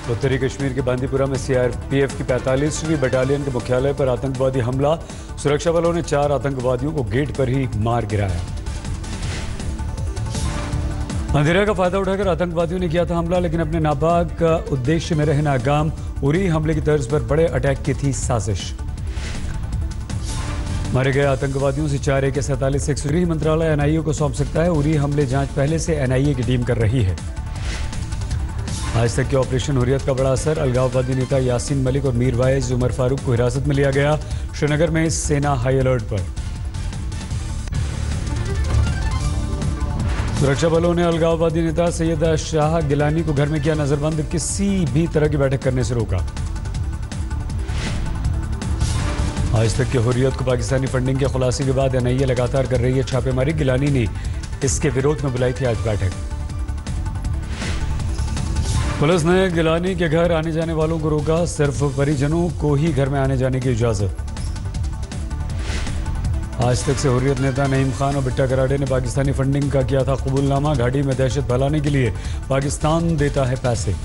उत्तरी कश्मीर के बांदीपुरा में सीआरपीएफ की 45वीं बटालियन के मुख्यालय पर आतंकवादी हमला। सुरक्षा बलों ने 4 आतंकवादियों को गेट पर ही मार गिराया। अंधेरे का फायदा उठाकर आतंकवादियों ने किया था हमला, लेकिन अपने नापाक उद्देश्य में रहे नाकाम। उरी हमले की तर्ज पर बड़े अटैक की थी साजिश। मारे गए आतंकवादियों से 4 AK-47 गृह मंत्रालय एनआईए को सौंप सकता है। उरी हमले जांच पहले से एनआईए की टीम कर रही है। आज तक के ऑपरेशन हुर्रियत का बड़ा असर। अलगाववादी नेता यासीन मलिक और मीरवाइज उमर फारूक को हिरासत में लिया गया। श्रीनगर में सेना हाई अलर्ट पर। सुरक्षा बलों ने अलगाववादी नेता सैयद शाह गिलानी को घर में किया नजरबंद। किसी भी तरह की बैठक करने से रोका। आज तक के हुर्रियत को पाकिस्तानी फंडिंग के खुलासे के बाद एनआईए लगातार कर रही है छापेमारी। गिलानी ने इसके विरोध में बुलाई थी आज बैठक। पुलिस ने गिलानी के घर आने जाने वालों को रोका। सिर्फ परिजनों को ही घर में आने जाने की इजाजत। आज तक से हुर्रियत नेता नईम खान और बिट्टा कराडे ने पाकिस्तानी फंडिंग का किया था कबूलनामा। घाटी में दहशत फैलाने के लिए पाकिस्तान देता है पैसे।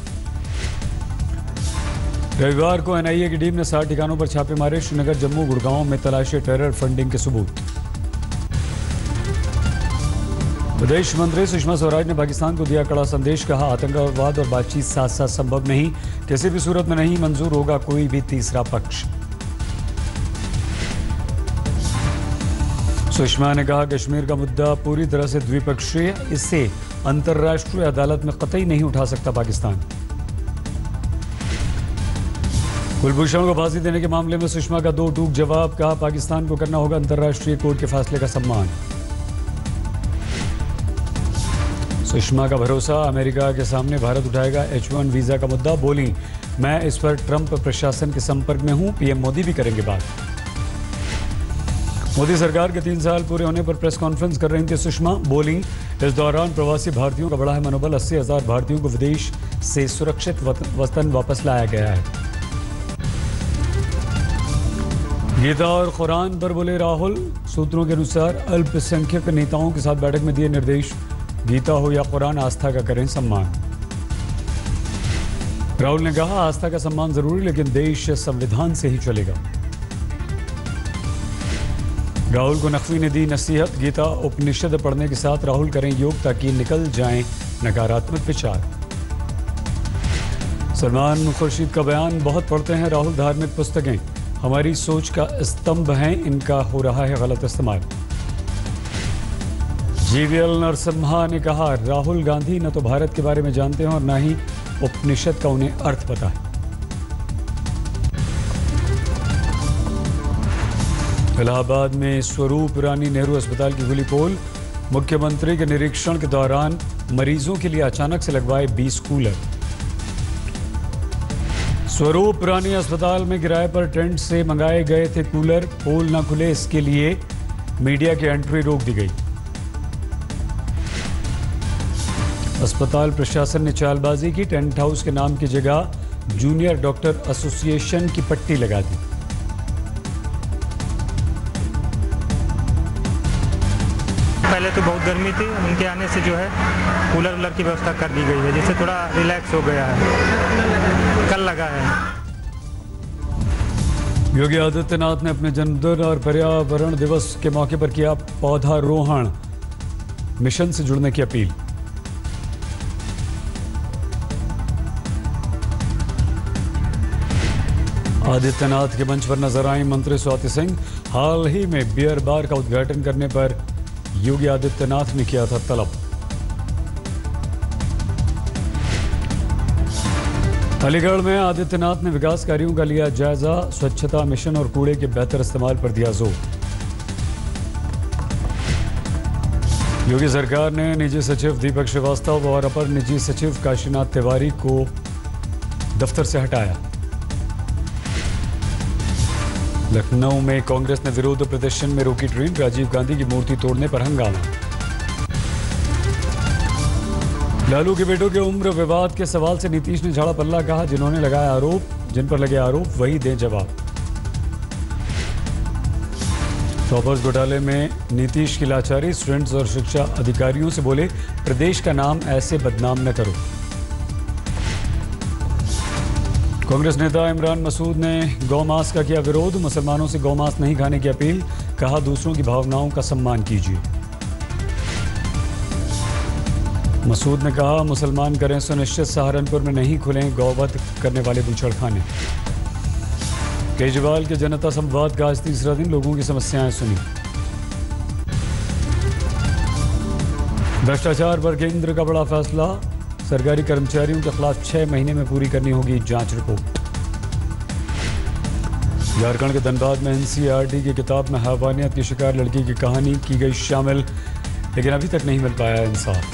रविवार को एनआईए की टीम ने 60 ठिकानों पर छापे मारे। श्रीनगर, जम्मू, गुड़गांव में तलाशे टेरर फंडिंग के सबूत। विदेश मंत्री सुषमा स्वराज ने पाकिस्तान को दिया कड़ा संदेश। कहा, आतंकवाद और बातचीत साथ साथ संभव नहीं। किसी भी सूरत में नहीं मंजूर होगा कोई भी तीसरा पक्ष। सुषमा ने कहा, कश्मीर का मुद्दा पूरी तरह से द्विपक्षीय। इसे अंतर्राष्ट्रीय अदालत में कतई नहीं उठा सकता पाकिस्तान। कुलभूषण को फांसी देने के मामले में सुषमा का 2 टूक जवाब। कहा, पाकिस्तान को करना होगा अंतर्राष्ट्रीय कोर्ट के फैसले का सम्मान। सुषमा का भरोसा, अमेरिका के सामने भारत उठाएगा H1 वीजा का मुद्दा। बोली, मैं इस पर ट्रंप प्रशासन के संपर्क में हूं। पीएम मोदी भी करेंगे बात। मोदी सरकार के 3 साल पूरे होने पर प्रेस कॉन्फ्रेंस कर रही थी सुषमा। बोली, इस दौरान प्रवासी भारतीयों का बढ़ा है मनोबल। 80,000 भारतीयों को विदेश से सुरक्षित वतन वापस लाया गया है। गीता और कुरान पर बोले राहुल। सूत्रों के अनुसार अल्पसंख्यक नेताओं के साथ बैठक में दिए निर्देश। गीता हो या कुरान, आस्था का करें सम्मान। राहुल ने कहा, आस्था का सम्मान जरूरी, लेकिन देश संविधान से ही चलेगा। राहुल को नकवी ने दी नसीहत। गीता उपनिषद पढ़ने के साथ राहुल करें योग ताकि निकल जाएं नकारात्मक विचार। सलमान खुर्शीद का बयान, बहुत पढ़ते हैं राहुल धार्मिक पुस्तकें, हमारी सोच का स्तंभ हैं, इनका हो रहा है गलत इस्तेमाल। जीवीएल नरसिम्हा ने कहा, राहुल गांधी न तो भारत के बारे में जानते हैं और न ही उपनिषद का उन्हें अर्थ पता है। इलाहाबाद में स्वरूप रानी नेहरू अस्पताल की खुली पोल। मुख्यमंत्री के निरीक्षण के दौरान मरीजों के लिए अचानक से लगवाए 20 कूलर। स्वरूप रानी अस्पताल में किराए पर टेंट से मंगाए गए थे कूलर। पोल न खुले, इसके लिए मीडिया की एंट्री रोक दी गई। अस्पताल प्रशासन ने चालबाजी की। टेंट हाउस के नाम की जगह जूनियर डॉक्टर एसोसिएशन की पट्टी लगा दी। पहले तो बहुत गर्मी थी, उनके आने से जो है कूलर वूलर की व्यवस्था कर दी गई है, जिससे थोड़ा रिलैक्स हो गया है। कल लगा है। योगी आदित्यनाथ ने अपने जन्मदिन और पर्यावरण दिवस के मौके पर किया पौधारोहण। मिशन से जुड़ने की अपील। आदित्यनाथ के मंच पर नजर आई मंत्री स्वाति सिंह। हाल ही में बियर बार का उद्घाटन करने पर योगी आदित्यनाथ ने किया था तलब। अलीगढ़ में आदित्यनाथ ने विकास कार्यों का लिया जायजा। स्वच्छता मिशन और कूड़े के बेहतर इस्तेमाल पर दिया जोर। योगी सरकार ने निजी सचिव दीपक श्रीवास्तव और अपर निजी सचिव काशीनाथ तिवारी को दफ्तर से हटाया। लखनऊ में कांग्रेस ने विरोध प्रदर्शन में रोकी ट्रेन। राजीव गांधी की मूर्ति तोड़ने पर हंगामा। लालू के बेटों के उम्र विवाद के सवाल से नीतीश ने झाड़ा पल्ला। कहा, जिन पर लगे आरोप वही दें जवाब। टॉपर्स घोटाले में नीतीश की लाचारी। स्टूडेंट्स और शिक्षा अधिकारियों से बोले, प्रदेश का नाम ऐसे बदनाम न करो। कांग्रेस नेता इमरान मसूद ने गौमांस का किया विरोध। मुसलमानों से गौमांस नहीं खाने की अपील। कहा, दूसरों की भावनाओं का सम्मान कीजिए। मसूद ने कहा, मुसलमान करें सुनिश्चित सहारनपुर में नहीं खुलें गौवध करने वाले बूचड़खाने। केजरीवाल के जनता संवाद का आज तीसरा दिन, लोगों की समस्याएं सुनी। भ्रष्टाचार पर केंद्र का बड़ा फैसला। सरकारी कर्मचारियों के खिलाफ 6 महीने में पूरी करनी होगी जांच रिपोर्ट। झारखंड के धनबाद में एनसीईआरटी की किताब में हैवानियत की शिकार लड़की की कहानी की गई शामिल, लेकिन अभी तक नहीं मिल पाया इंसाफ।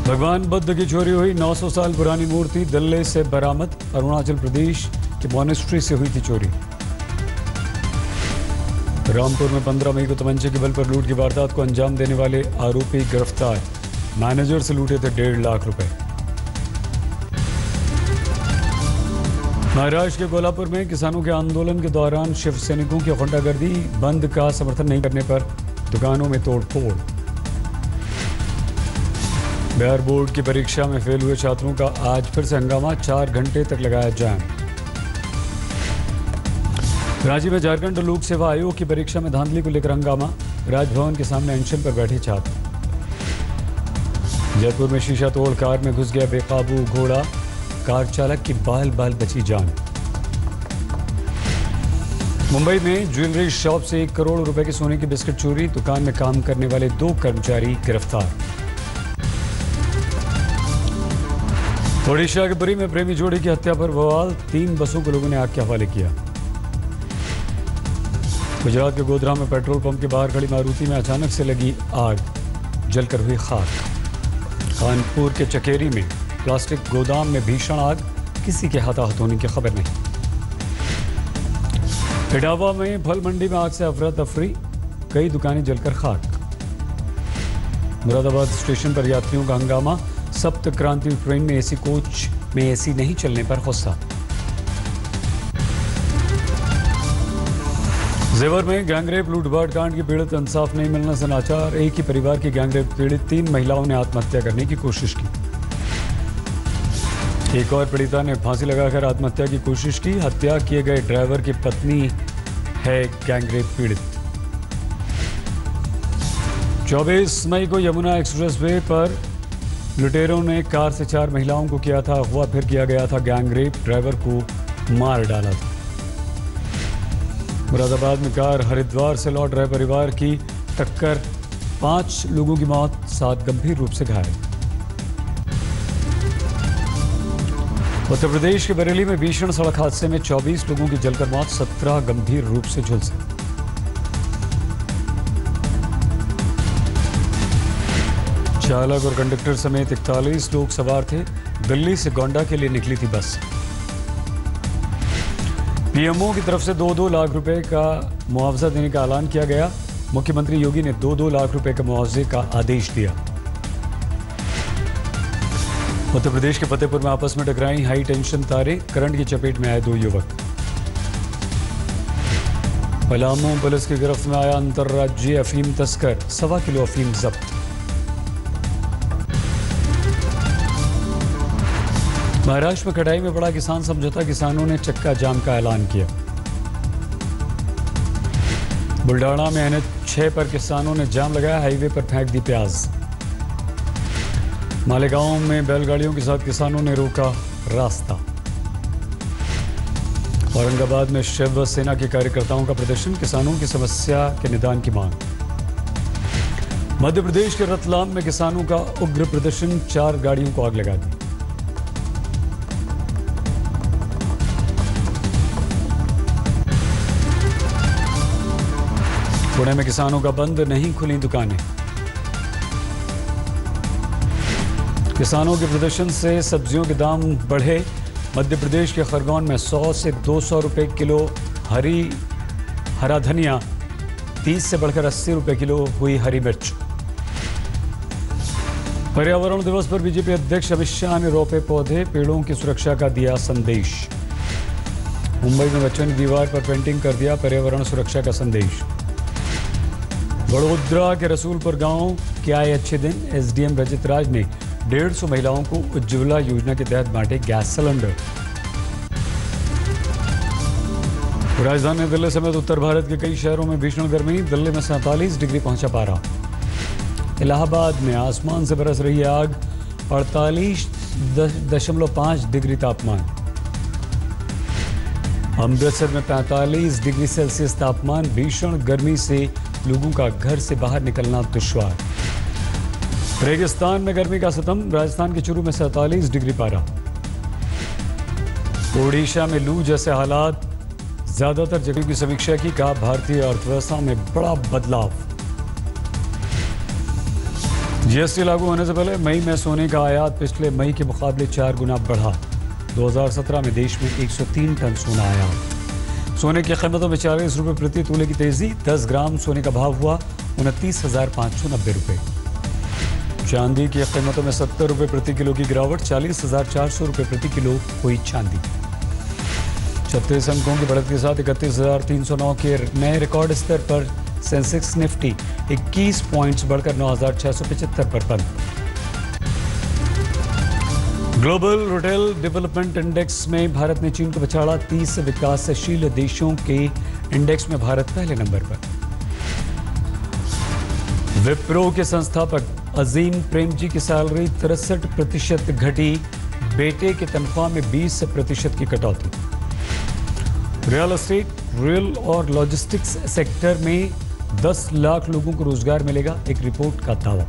भगवान बुद्ध की चोरी हुई। 900 साल पुरानी मूर्ति दिल्ली से बरामद। अरुणाचल प्रदेश के मॉनेस्ट्री से हुई थी चोरी। रामपुर में 15 मई को तमंचे के बल पर लूट की वारदात को अंजाम देने वाले आरोपी गिरफ्तार। मैनेजर से लूटे थे 1.5 लाख रुपए। महाराष्ट्र के कोल्हापुर में किसानों के आंदोलन के दौरान शिव सैनिकों की गुंडागर्दी। बंद का समर्थन नहीं करने पर दुकानों में तोड़फोड़। बिहार बोर्ड की परीक्षा में फेल हुए छात्रों का आज फिर से हंगामा। 4 घंटे तक लगाया जाम। रांची में झारखंड लोक सेवा आयोग की परीक्षा में धांधली को लेकर हंगामा। राजभवन के सामने अनशन पर बैठे छात्र। जयपुर में शीशा तोड़ कार में घुस गया बेकाबू घोड़ा। कार चालक की बाल बाल बची जान। मुंबई में ज्वेलरी शॉप से 1 करोड़ रुपए के सोने की बिस्किट चोरी। दुकान में काम करने वाले 2 कर्मचारी गिरफ्तार। ओडिशा के पुरी में प्रेमी जोड़ी की हत्या पर बवाल। 3 बसों को लोगों ने आग के हवाले किया। गुजरात के गोधरा में पेट्रोल पंप के बाहर खड़ी मारुति में अचानक से लगी आग, जलकर हुई खाक। कानपुर के चकेरी में प्लास्टिक गोदाम में भीषण आग। किसी के हताहत होने की खबर नहीं। इटावा में फल मंडी में आग से अफरा तफरी। कई दुकानें जलकर खाक। मुरादाबाद स्टेशन पर यात्रियों का हंगामा। सप्त क्रांति ट्रेन में एसी कोच में एसी नहीं चलने पर गुस्सा। जेवर में गैंगरेप लूटपाट कांड की पीड़ित इंसाफ नहीं मिलने से नाचार। एक ही परिवार की गैंगरेप पीड़ित 3 महिलाओं ने आत्महत्या करने की कोशिश की। एक और पीड़िता ने फांसी लगाकर आत्महत्या की कोशिश की। हत्या किए गए ड्राइवर की पत्नी है गैंगरेप पीड़ित। 24 मई को यमुना एक्सप्रेसवे पर लुटेरों ने कार से 4 महिलाओं को किया था अगवा। फिर किया गया था गैंगरेप। ड्राइवर को मार डाला था। मुरादाबाद में कार हरिद्वार से लौट रहे परिवार की टक्कर। 5 लोगों की मौत, 7 गंभीर रूप से घायल। उत्तर प्रदेश के बरेली में भीषण सड़क हादसे में 24 लोगों की जलकर मौत, 17 गंभीर रूप से झुलसे। चालक और कंडक्टर समेत 41 लोग सवार थे। दिल्ली से गोंडा के लिए निकली थी बस। पीएमओ की तरफ से 2-2 लाख रुपए का मुआवजा देने का ऐलान किया गया। मुख्यमंत्री योगी ने 2-2 लाख रुपए के मुआवजे का आदेश दिया। उत्तर प्रदेश के फतेहपुर में आपस में टकराई हाई टेंशन तारें। करंट की चपेट में आए 2 युवक। पलामू पुलिस की गिरफ्त में आया अंतर्राज्यीय अफीम तस्कर। 1.25 किलो अफीम जब्त। महाराष्ट्र में कटाई में पड़ा किसान समझौता। किसानों ने चक्का जाम का ऐलान किया। बुल्डाना में NH 6 पर किसानों ने जाम लगाया। हाईवे पर फेंक दी प्याज। मालेगांव में बैलगाड़ियों के साथ किसानों ने रोका रास्ता। औरंगाबाद में शिवसेना के कार्यकर्ताओं का प्रदर्शन। किसानों की समस्या के निदान की मांग। मध्य प्रदेश के रतलाम में किसानों का उग्र प्रदर्शन। 4 गाड़ियों को आग लगा दी। पुणे में किसानों का बंद, नहीं खुली दुकानें। किसानों के प्रदर्शन से सब्जियों के दाम बढ़े। मध्य प्रदेश के खरगोन में 100 से 200 रुपए किलो हरा धनिया। 30 से बढ़कर 80 रुपए किलो हुई हरी मिर्च। पर्यावरण दिवस पर बीजेपी अध्यक्ष अमित शाह ने रोपे पौधे। पेड़ों की सुरक्षा का दिया संदेश। मुंबई में बच्चों ने दीवार पर पेंटिंग कर दिया पर्यावरण सुरक्षा का संदेश। वडोदरा के रसूलपुर गांव के आए अच्छे दिन। एसडीएम रजत राज ने 150 महिलाओं को उज्ज्वला योजना के तहत बांटे गैस सिलेंडर। राजधानी दिल्ली समेत उत्तर भारत के कई शहरों में भीषण गर्मी। दिल्ली में 47 डिग्री पहुंचा पारा। इलाहाबाद में आसमान से बरस रही आग, 48.5 डिग्री तापमान। अमृतसर में 45 डिग्री सेल्सियस तापमान। भीषण गर्मी से लोगों का घर से बाहर निकलना दुश्वार। रेगिस्तान में गर्मी का सितम। राजस्थान के चूरू में 47 डिग्री पारा। ओडिशा में लू जैसे हालात। ज्यादातर जगहों की समीक्षा की, कहा भारतीय अर्थव्यवस्था में बड़ा बदलाव। जीएसटी लागू होने से पहले मई में सोने का आयात पिछले मई के मुकाबले 4 गुना बढ़ा। 2017 में देश में 103 टन सोना आयात। सोने की कीमतों में 40 रुपये प्रति तोले की तेजी। 10 ग्राम सोने का भाव हुआ 29,590 रुपये। चांदी की कीमतों में 70 रुपये प्रति किलो की गिरावट। 40,400 रुपये प्रति किलो हुई चांदी। 36 अंकों की बढ़त के साथ 31,309 के नए रिकॉर्ड स्तर पर सेंसेक्स निफ्टी 21 पॉइंट्स बढ़कर 9,675 पर बंद। ग्लोबल रिटेल डेवलपमेंट इंडेक्स में भारत ने चीन को पछाड़ा। 30 विकासशील देशों के इंडेक्स में भारत पहले नंबर पर। विप्रो के संस्थापक अजीम प्रेमजी की सैलरी 63% घटी। बेटे की तनख्वाह में 20% की कटौती। रियल एस्टेट, रेल और लॉजिस्टिक्स सेक्टर में 10 लाख लोगों को रोजगार मिलेगा, एक रिपोर्ट का दावा।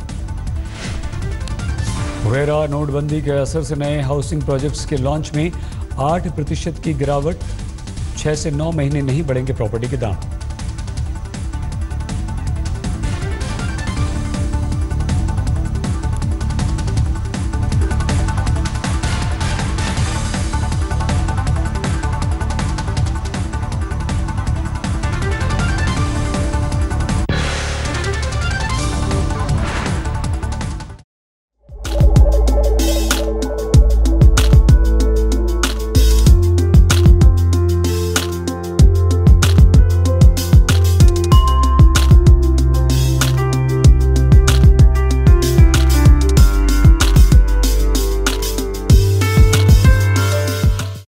रेरा नोटबंदी के असर से नए हाउसिंग प्रोजेक्ट्स के लॉन्च में 8% की गिरावट। 6 से 9 महीने नहीं बढ़ेंगे प्रॉपर्टी के दाम।